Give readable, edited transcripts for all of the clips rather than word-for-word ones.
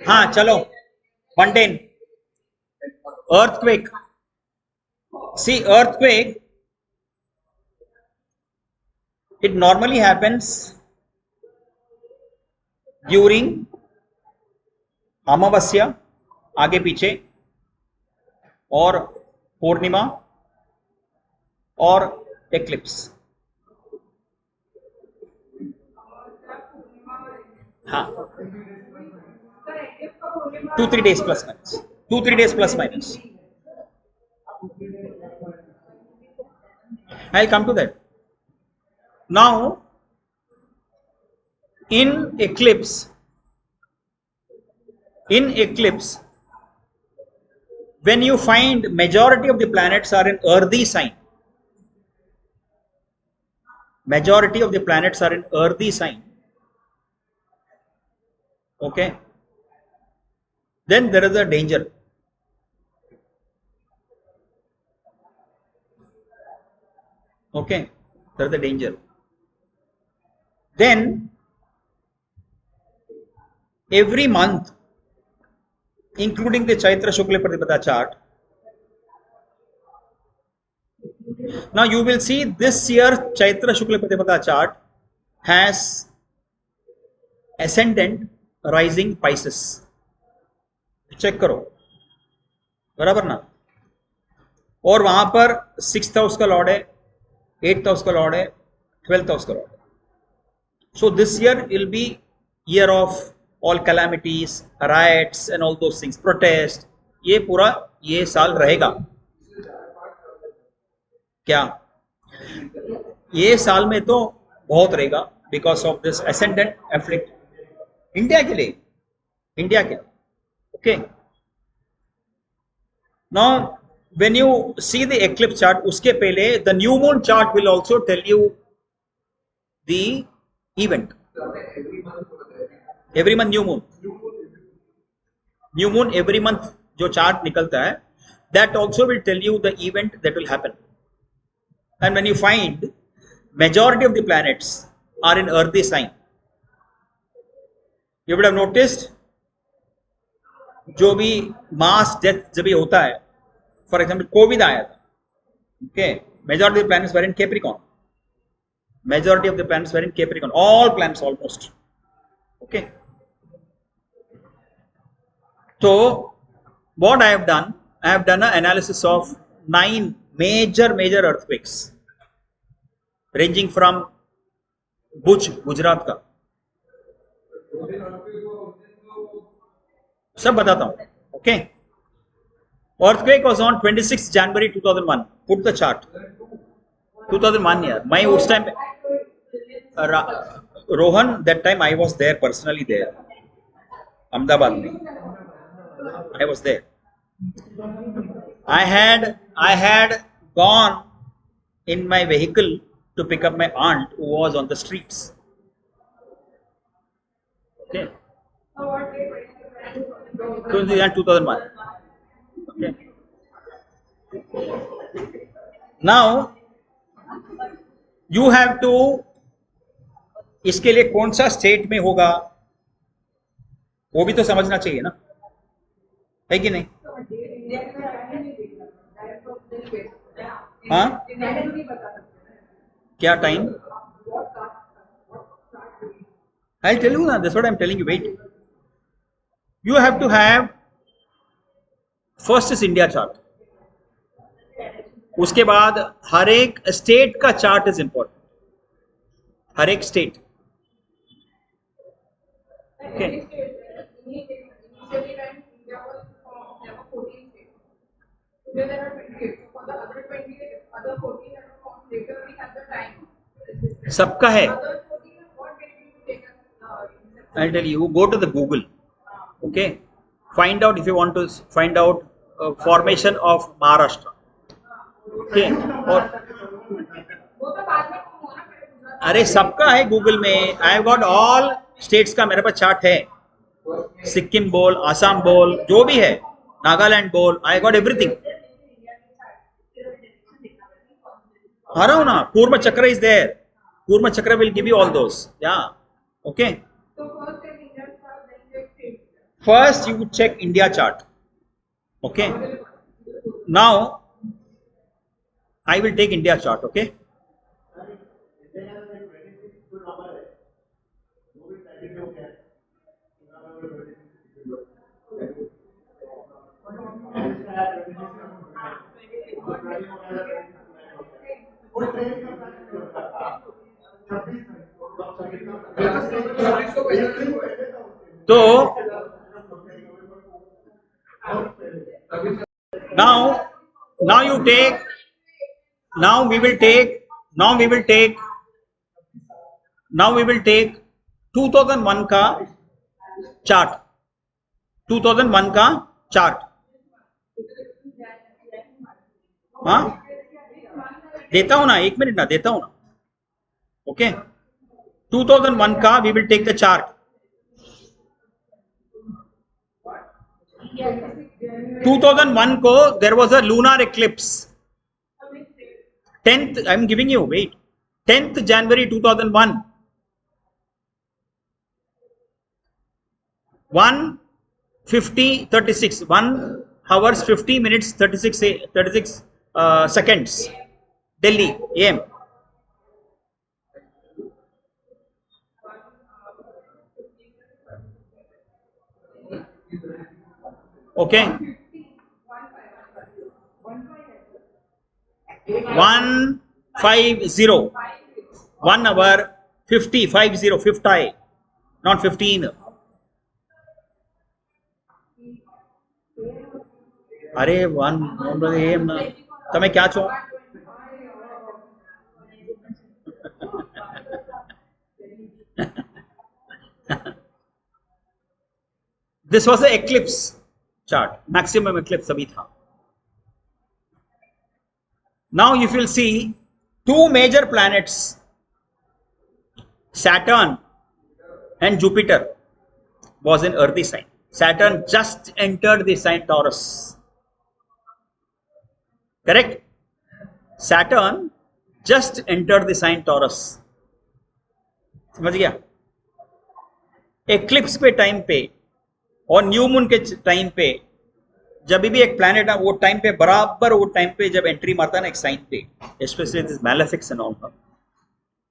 हाँ चलो, mundane, earthquake. See, earthquake, it normally happens during अमावस्या, आगे पीछे, और पूर्णिमा, और एक्लिप्स. हाँ, 2-3 days plus minus. 2-3 days plus minus. I'll come to that. Now, in eclipse, when you find majority of the planets are in earthy sign, okay, then there is a danger. Okay, there is a danger. Then every month, including the Chaitra Shukla Pratipada chart, now you will see this year Chaitra Shukla Pratipada chart has ascendant rising Pisces. Check करो, बराबर ना. और वहां पर 6th house का Lord है, 8th house का Lord है, 12th हाउस का लॉर्ड है. So this year will be year of all calamities, rights and all those things, protest. ये पूरा ये साल रहेगा क्या? ये साल में तो बहुत रहेगा, because of this ascendant afflict. India के लिए, okay. Now when you see the eclipse chart, uske pehle the new moon chart will also tell you the event. Every month new moon every month जो chart निकलता है, that also will tell you the event that will happen. And when you find majority of the planets are in earthy sign, you would have noticed जो भी मास death जब भी होता है, for example Covid आया था, okay, majority of planets were in Capricorn, all planets almost, okay. तो what I have done an analysis of 9 major earthquakes ranging from भुज, गुजरात का, सब बताता हूं, okay. Earthquake was on 26 January 2001. Put the chart. 2001 year. मैं उस time Rohan, that time I was there, personally there, Ahmedabad में. I was there. I had gone in my vehicle to pick up my aunt who was on the streets. Okay. 2001. Okay. Now you have to, इसके लिए कौन सा state में होगा वो भी तो समझना चाहिए ना, है कि नहीं? हाँ, क्या टाइम? I'll tell you ना, that's what I'm telling you. Wait, you have to have, first is India chart, उसके बाद हर एक स्टेट का चार्ट इज इंपॉर्टेंट, हर एक स्टेट, ओके. सबका है. I'll tell you, go to the Google, okay, find out if you want to find out formation of Maharashtra, okay. और अरे सबका है गूगल में, I have got all states का मेरे पास चार्ट है, सिक्किम बोल, आसाम बोल, जो भी है, नागालैंड बोल, आई गॉट एवरीथिंग. आ रहा हूं ना, कूर्म चक्र इज देयर, कूर्म चक्र will give you all those, या, okay. first you check India chart. Okay, now I will take India chart. Okay, so now you take, now we will take 2001 का chart, 2001 का chart. हाँ, देता हूं ना, एक minute ना, देता हूं ना. ओके, 2001 का we will take the chart. 2001 को there was a lunar eclipse. 10th, I am giving you, wait, 10th January 2001, 1:50:36, 1 hours 50 minutes 36 seconds, Delhi AM. Okay, 1:50, 1 hour 50, not 15. अरे 1 AM ना, તમે ક્યાં છો? This was the eclipse chart, maximum eclipse अभी था. Now if you'll see, two major planets, Saturn and Jupiter, was in earthy sign. Saturn just entered the sign Taurus. Correct? Saturn just entered the sign Taurus. समझ गया? Eclipse पे time पे और new moon के time पे जब भी एक प्लैनेट है वो टाइम पे बराबर, वो टाइम पे जब एंट्री मारता है ना एक साइन पे, specially this malefics and all,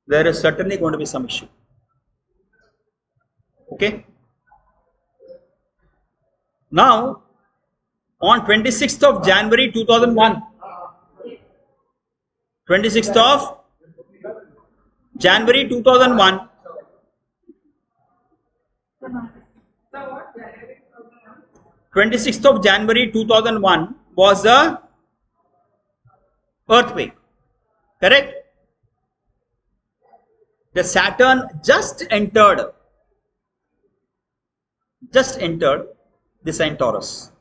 there is certainly going to be some issue. Okay, now on 26th of January 2001, 26th of January 2001, of January 2001 was the earthquake. Correct? The Saturn just entered the sign Taurus,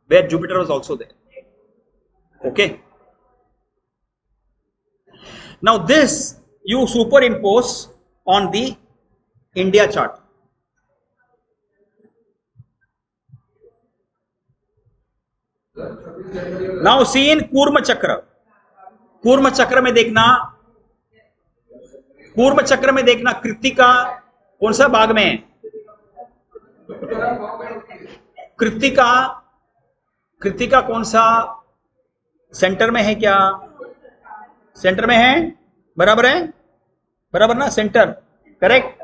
where Jupiter was also there. Okay. Now this you superimpose on the India chart. Now see in कूर्म चक्र. कूर्म चक्र में देखना, कूर्म चक्र में देखना कृत्तिका कौन सा भाग में है? कृत्तिका कौन सा सेंटर में है? क्या सेंटर में है? बराबर है, बराबर ना, सेंटर. करेक्ट.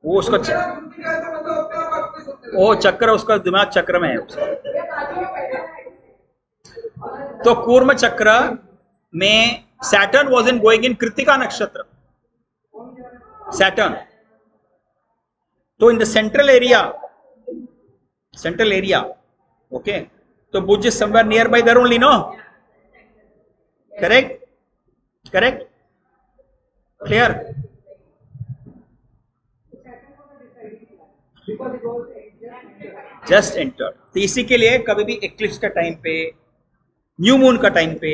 वो उसका वो चक्र उसका दिमाग चक्र में है उसका. तो कूर्म चक्र में Saturn was in going in Krittika नक्षत्र. सैटर्न तो in the central area. Okay, तो Budh is somewhere nearby there only, no? Correct, clear. Just entered. तो इसी के लिए कभी भी एक्लिप्स का टाइम पे, न्यू मून का टाइम पे,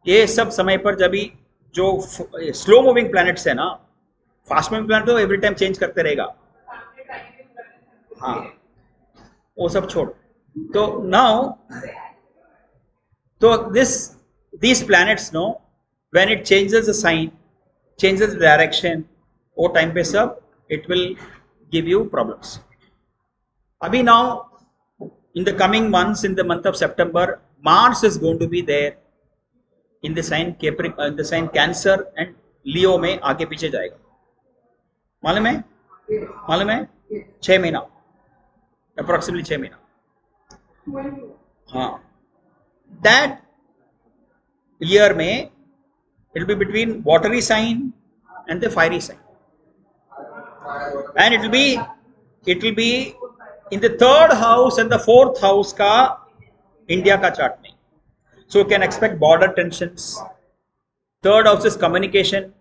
ये सब समय पर जब भी जो स्लो मूविंग प्लैनेट्स है ना, फास्ट मूविंग प्लैनेट तो एवरी टाइम चेंज करते रहेगा. हाँ, वो सब छोड़. तो नाउ, तो this these planets, no, when it changes the sign, changes the direction, वो time पे सब it will give you problems. Abhi now, in the coming months, in the month of September, Mars is going to be there in the sign Capricorn, in the sign Cancer and Leo में आगे पीछे जाएगा. मालूम है? मालूम है? 6 महीना, approximately 6 महीना. हाँ. That year में it will be between watery sign and the fiery sign, and it will be in the 3rd house and the 4th house का India का chart में. So you can expect border tensions. 3rd house is communication,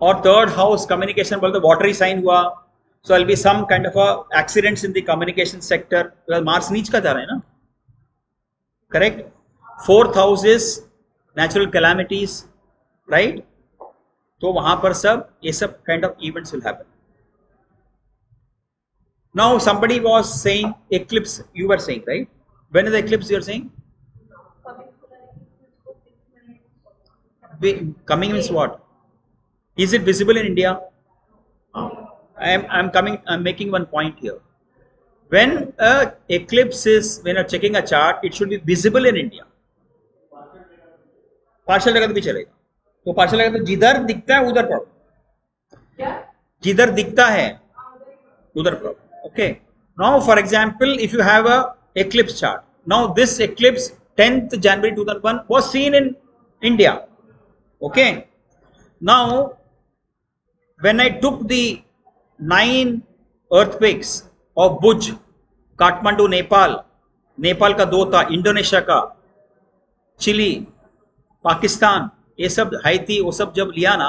or 3rd house communication बोलते watery sign हुआ, so there will be some kind of a accidents in the communication sector. Well, Mars नीच का जा रहा है ना, correct? 4th house is natural calamities, right? तो वहां पर सब ये सब kind of events will happen. Now somebody was saying eclipse. You were saying, right? When is the eclipse? You are saying coming means what? Is it visible in India? I'm making one point here. When a eclipse is, when you're checking a chart, it should be visible in India. Partial लगा तो भी चलेगा. तो partial लगा तो जिधर दिखता है उधर प्रॉब्लम, जिधर दिखता है उधर problem. Okay. Now, for example, if you have a eclipse chart, now this eclipse 10th January 2001 was seen in India. Okay. Now, when I took the 9 earthquakes of Bhuj, Kathmandu, Nepal, Nepal का 2 था, Indonesia का, chilli, Pakistan, ये सब हाइती, वो सब जब लिया ना,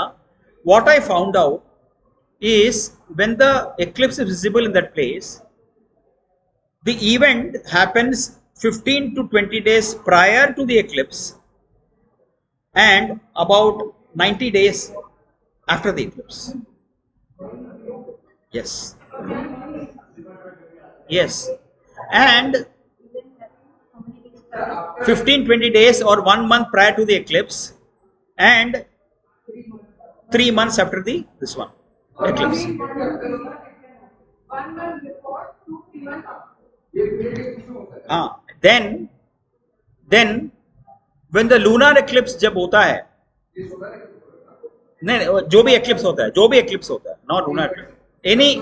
what I found out is when the eclipse is visible in that place, the event happens 15 to 20 days prior to the eclipse and about 90 days after the eclipse. Yes. Yes. And 15-20 days or 1 month prior to the eclipse and 3 months after this one eclipse. Then when the lunar eclipse जब होता है, नहीं जो भी eclipse होता है, not lunar eclipse, any,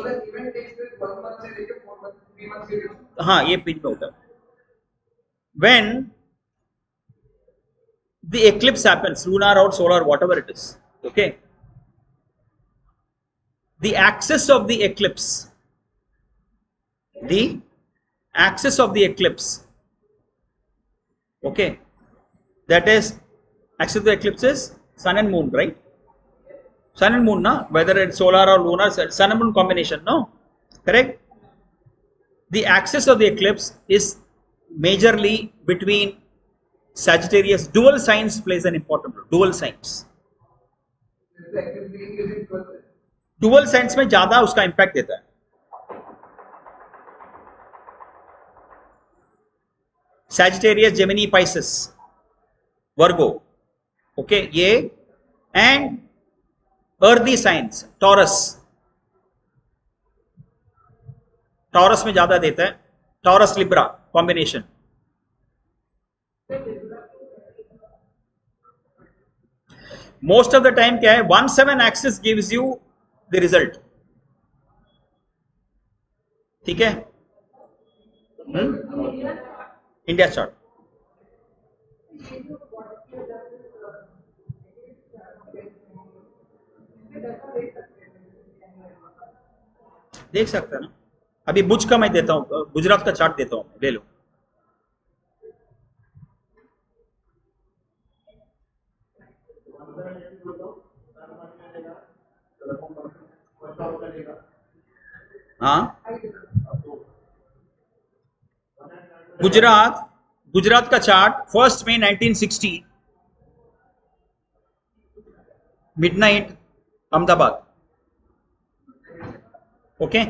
हाँ ये बीच में होता है. When the eclipse happens, lunar or solar, whatever it is, okay, the axis of the eclipse, okay, that is, axis of the eclipse is sun and moon, right? Sun and moon, na? Whether it's solar or lunar, sun and moon combination, no? Correct? The axis of the eclipse is majorly between Sagittarius. Dual signs plays an important role. Dual signs. Dual signs में ज्यादा उसका impact देता है. Sagittarius, Gemini, Pisces, Virgo, okay, ये, and earthy signs, Taurus. Taurus में ज्यादा देता है. Taurus, Libra combination. Most of the time क्या है, 1-7 axis gives you the result. ठीक है? India chart. देख सकते हैं ना. अभी बुज का मैं देता हूं, गुजरात का चार्ट देता हूं, ले लो. हाँ, गुजरात का चार्ट 1 मई 1960, midnight, Ahmedabad. Okay,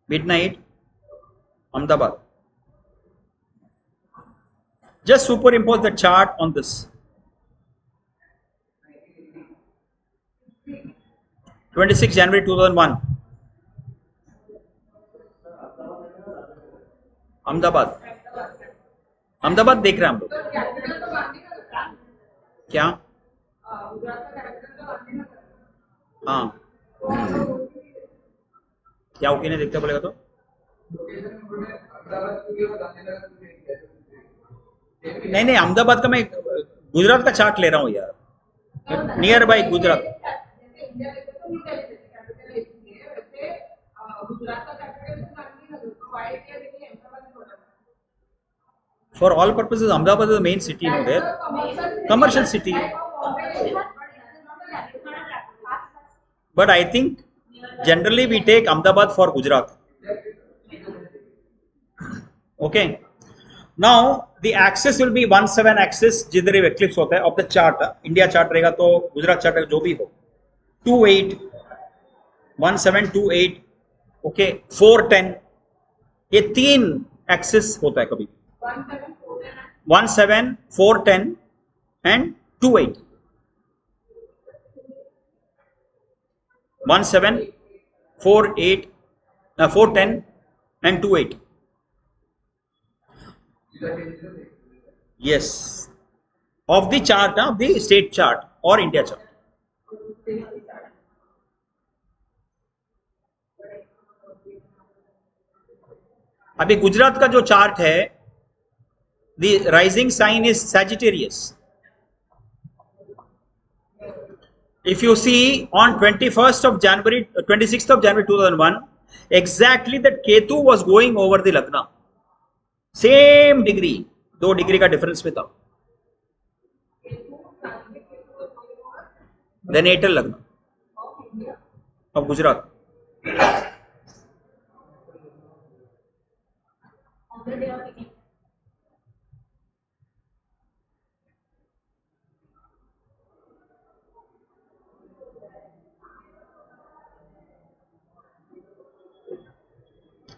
midnight, Ahmedabad. Just superimpose the chart on this. 26 जनवरी 2001 अहमदाबाद। अहमदाबाद देख रहे हैं हम लोग। क्या? हाँ, क्या ओके नहीं देखते बोलेगा तो? नहीं नहीं, अहमदाबाद का मैं गुजरात का चार्ट ले रहा हूँ यार, near by Gujarat. For all purposes, Ahmedabad is the main city, you know, there. Commercial city. But I think generally we take Ahmedabad for Gujarat. Okay. Now the axis will be 17 axis जिधर ये eclipse होता है of the chart. India chart रहेगा तो Gujarat chart जो भी हो 28 1728 okay 410 ये तीन एक्सिस होता है कभी 17 410 and 28 17 48 410 and 28 yes of the chart of the state chart or India chart. अभी गुजरात का जो चार्ट है the rising sign is Sagittarius. If you see on 21st of January 26th of January 2001 exactly that Ketu was going over the Lagna, same degree, 2 degree का difference में था, the natal Lagna of Gujarat.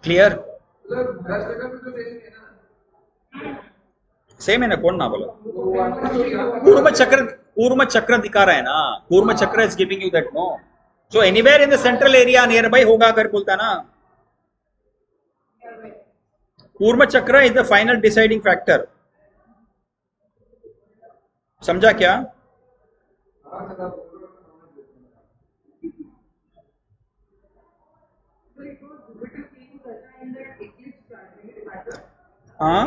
Clear? Same है ना, कौन ना बोला? कूर्म चक्र दिखा रहा है ना, Kurma Chakra is giving you that no, so anywhere in the central area near by होगा अगर बोलता ना। Kurma Chakra is the final deciding factor, समझा क्या? हाँ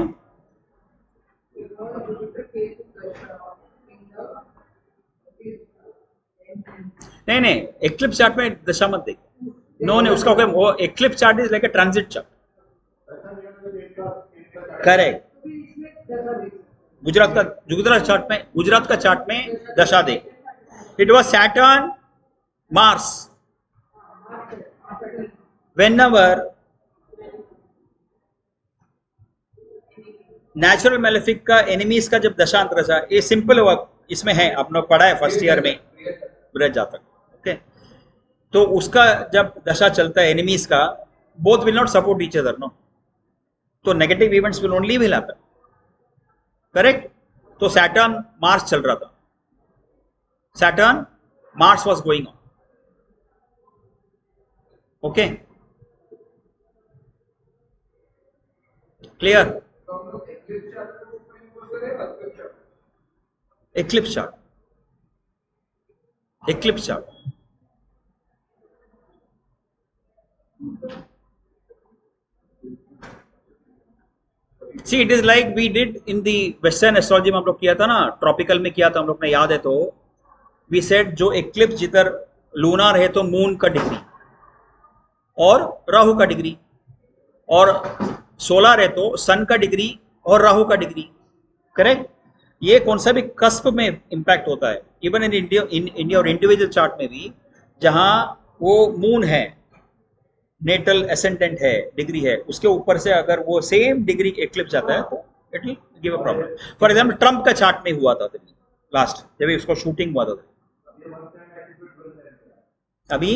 नहीं नहीं, एक्लिप्स चार्ट में दशा मत देख, नो नहीं उसका वो eclipse chart is like a transit chart. Correct, Gujarat का चार्ट में दशा देख, it was Saturn Mars, whenever natural malefic का एनिमीज का जब दशांतर था, ये सिंपल इसमें है, आपने पढ़ा है फर्स्ट ईयर में बृहद जातक, ओके। तो उसका जब दशा चलता है एनिमीज का, both will not support each other no, तो negative events will only will happen, correct. तो सैटर्न मार्स चल रहा था, Saturn Mars was going on, okay clear? Eclipse chart, eclipse chart see it is like we did in the western astrology में हम लोग किया था ना, ट्रॉपिकल में किया था हम लोग ने, याद है तो वी सेड जो एक्लिप्स जिधर लूनार है तो मून का डिग्री और राहु का डिग्री, और सोलर है तो सन का डिग्री और राहु का डिग्री, करेक्ट। ये कौन सा भी कस्प में इंपैक्ट होता है, इवन इन इंडिया और इंडिविजुअल चार्ट में भी, जहां वो मून है, नेटल एसेंडेंट है, डिग्री है, उसके ऊपर से अगर वो सेम डिग्री एक्लिप्स जाता है तो it will give a problem. For example Trump का चार्ट में हुआ था लास्ट, जब उसको शूटिंग हुआ था अभी,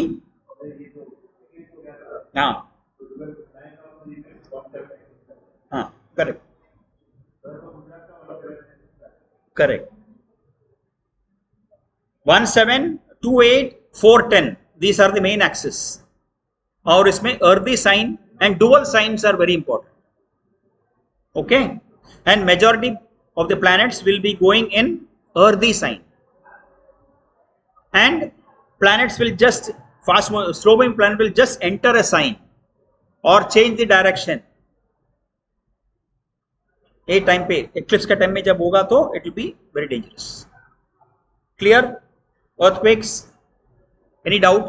हाँ हाँ correct correct 1728 410 These are the main axis. और इसमें earthy sign and dual signs are very important. Okay, and majority of the planets will be going in earthy sign, and planets will just slow moving planet will just enter a sign or change the direction. A time पे eclipse का time में जब होगा तो it will be very dangerous. Clear? Earthquakes, any doubt?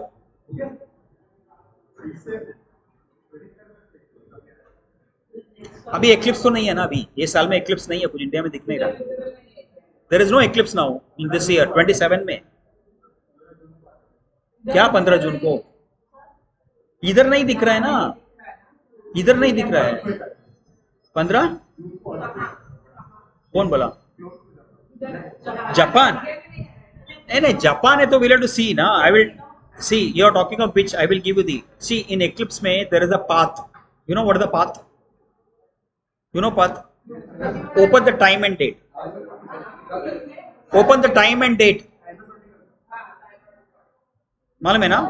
अभी eclipse तो नहीं है ना, अभी ये साल में एक्लिप्स नहीं है, कुछ इंडिया में दिख नहीं रहा. There is no eclipse now in this year 27 में. क्या 15 जून को? इधर नहीं दिख रहा है ना, इधर नहीं दिख रहा है. 15? कौन बोला? जापान? नहीं नहीं, जापान है तो विल हैव टू सी ना. I will see. You are talking of which? I will give you the. See, in eclipse में there is a path. You know what is the path? You know path? Open the time and date. Open the time and date. मालूम है ना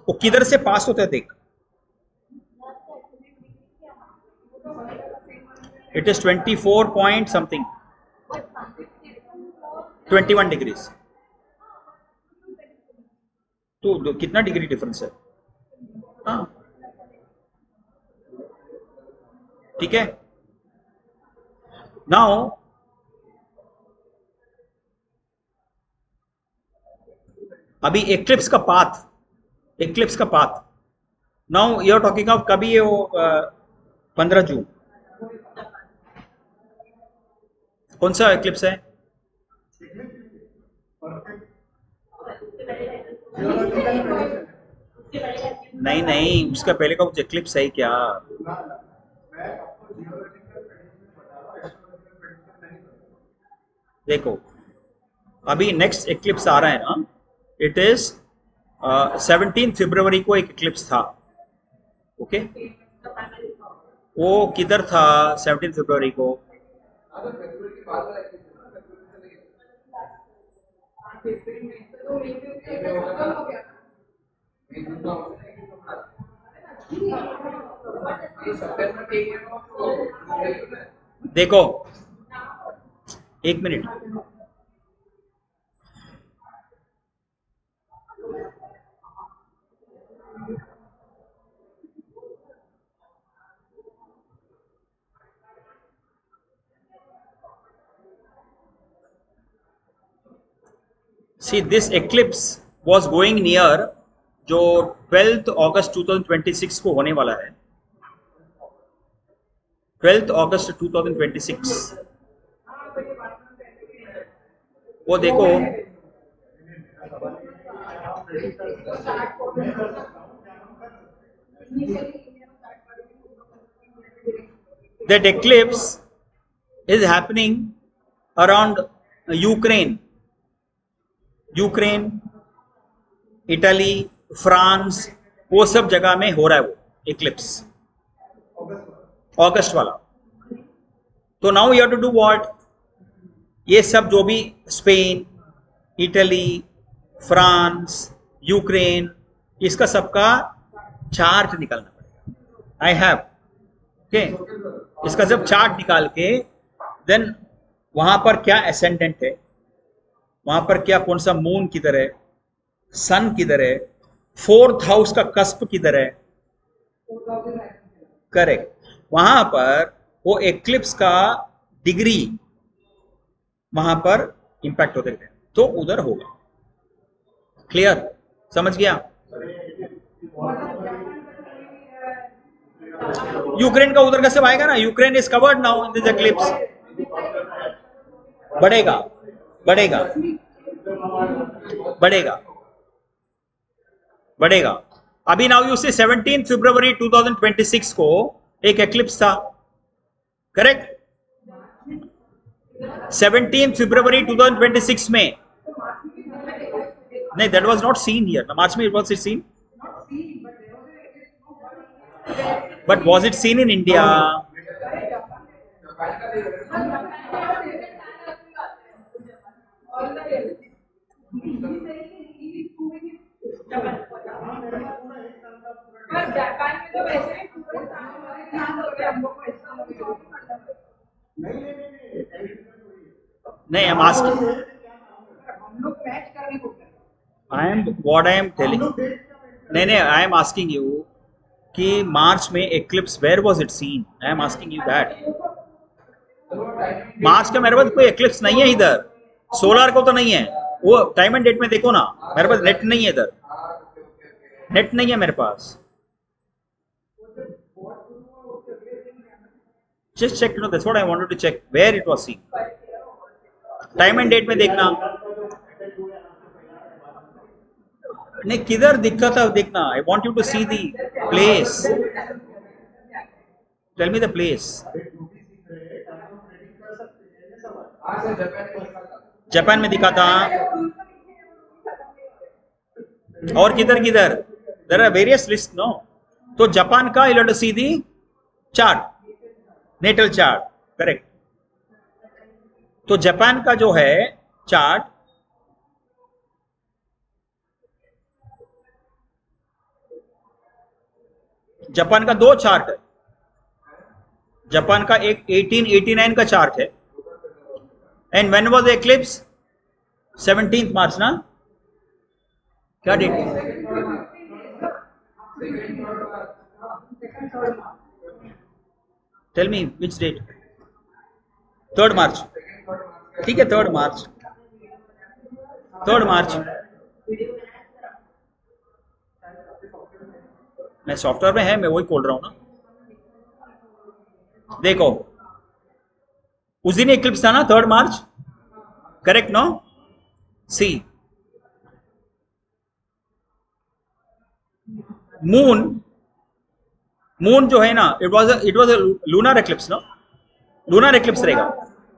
वो किधर से पास होते हैं? देख, it is 24 point something, 21 degrees. तो कितना डिग्री डिफरेंस है? हाँ, ठीक है. नाउ अभी एक्लिप्स का पाथ, एक्लिप्स का path. Now you are talking of कभी ये 15 जून. कौन सा एक्लिप्स है? नहीं नहीं, उसका पहले का कुछ एक्लिप्स है क्या? देखो, अभी नेक्स्ट एक्लिप्स आ रहा है ना, इट इज 17 फरवरी को एक एक्लिप्स था. ओके, वो किधर था 17 फरवरी को? देखो, एक minute. See, this eclipse was going near जो 12th अगस्त 2026 को होने वाला है. 12th अगस्त 2026. वो देखो, that eclipse is happening around Ukraine, Italy, France, वो सब जगह में हो रहा है वो इक्लिप्स, अगस्त वाला. तो now you have to do what? ये सब जो भी स्पेन, इटली, फ्रांस, यूक्रेन, इसका सबका चार्ट निकालना पड़ेगा. आई हैव ओके, इसका सब चार्ट निकाल के देन वहां पर क्या एसेंडेंट है, वहां पर क्या, कौन सा मून किधर है, सन किधर है, 4th हाउस का कस्प किधर है. करेक्ट. वहां पर वो एक्लिप्स का डिग्री वहां पर इंपैक्ट होते हैं, तो उधर होगा. क्लियर? समझ गया? यूक्रेन का उधर कैसे आएगा ना? Ukraine is covered now in this eclipse. बढ़ेगा बढ़ेगा बढ़ेगा बढ़ेगा. अभी नाउ यू से 17 फरवरी 2026 को एक एक्लिप्स था. करेक्ट? 17 फरवरी 2026 में. नहीं, that was not seen here. मार्च में was it seen, but was it seen in India? नहीं, I'm asking, what I am telling, नहीं, I am asking you कि मार्च में eclipse, where was it seen? I am asking you that. मार्च का मेरे पास कोई एक्लिप्स नहीं है इधर, सोलर को तो नहीं है, वो टाइम एंड डेट में देखो ना, मेरे पास नेट नहीं है इधर, नेट नहीं है मेरे पास। Just check, no, that's what I wanted to check where it was seen. Time and date में देखना, नहीं किधर दिक्कत है देखना। I want you to see the place, tell me the place. Japan में दिखा था, और किधर किधर, there are various list, no? तो जापान का you have to see the chart, natal chart, correct. तो जापान का जो है चार्ट, जापान का दो चार्ट है। जापान का एक 1889 का चार्ट है, and when was eclipse? 17 March ना, क्या date? Tell me which date? 3 March, ठीक है, 3 मार्च, 3 मार्च। मैं सॉफ्टवेयर में है, मैं वही खोल रहा हूं ना, देखो उस दिन एक्लिप्स था ना, 3 March, correct no? See, moon जो है ना, it was a lunar eclipse, no? Lunar eclipse रहेगा,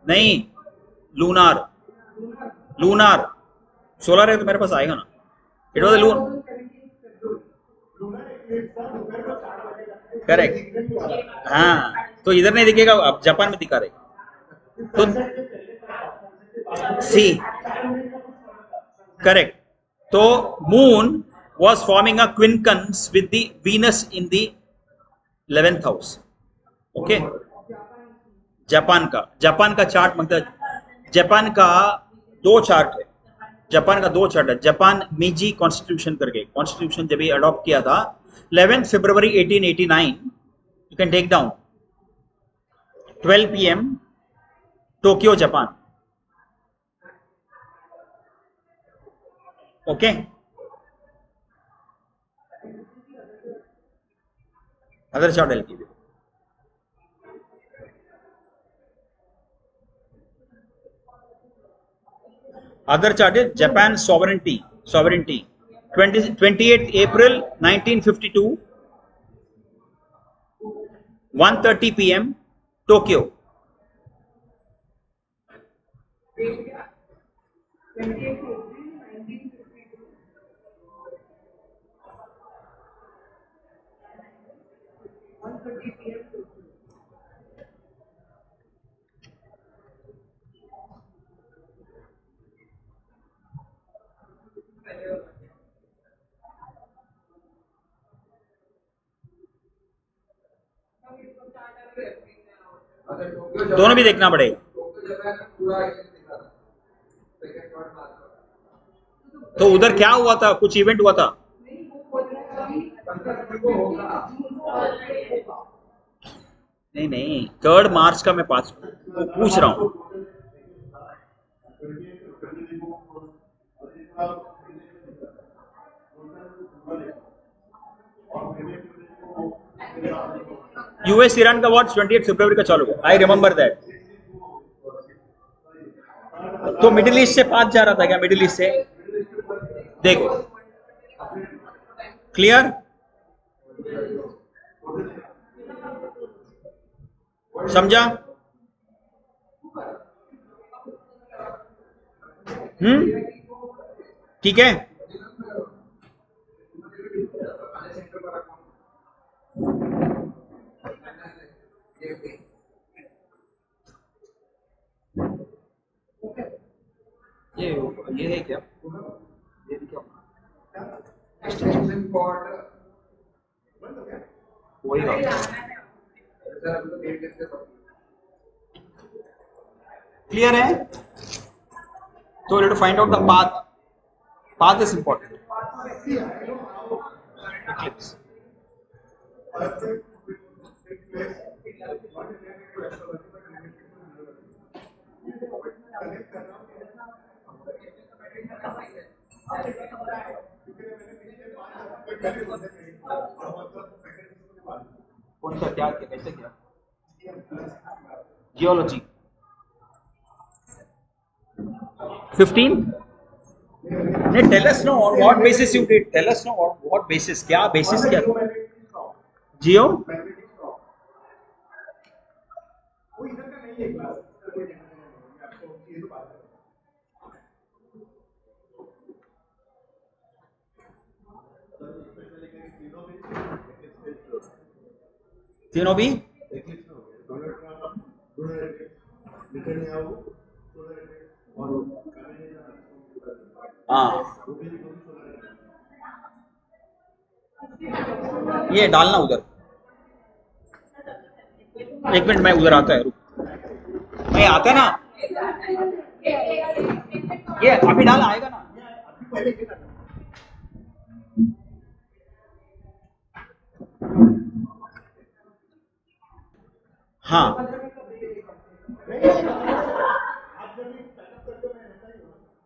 नहीं, लूनर, लूनर, सोलर है तो मेरे पास आएगा ना, it was a loon, correct, हाँ, तो इधर नहीं दिखेगा, अब जापान में दिखा रहे, तो सी, करेक्ट। तो moon was forming a quincunx with the Venus in the 11th house, okay? Japan का चार्ट, मतलब जापान का दो चार्ट है, जापान का दो चार्ट है। जापान मीजी कॉन्स्टिट्यूशन करके, कॉन्स्टिट्यूशन जब ये अडॉप्ट किया था 11 फरवरी 1889, you can take down, 12 PM Tokyo Japan, okay? Other chart एल की, अदर चार्ट है Japan sovereignty, 28 April 1952, 1:30 PM Tokyo, दोनों भी देखना पड़ेगा। तो उधर क्या हुआ था, कुछ इवेंट हुआ था? नहीं नहीं, 3 मार्च का मैं पूछ रहा हूँ। यूएस ईरान का वॉर 28 फरवरी का चालू हुआ, आई रिमेंबर दैट। तो मिडिल ईस्ट से पास जा रहा था क्या? मिडिल ईस्ट से देखो, क्लियर, समझा? ठीक है, ये है क्या? ये क्या वही क्लियर है? So you have to find out the path. Path is important. Eclipse. कौन सा क्या कैसे क्या? Geology. 15. Tell us now on what basis you did. Tell us now on what basis. क्या basis क्या? Geo. तीनों भी? हाँ, ये डालना उधर. एक मिनट मैं उधर आता है, रुक. मैं आता है ना, ये अभी डाल आएगा ना. हाँ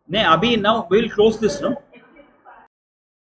नहीं, अभी now we will close this, no?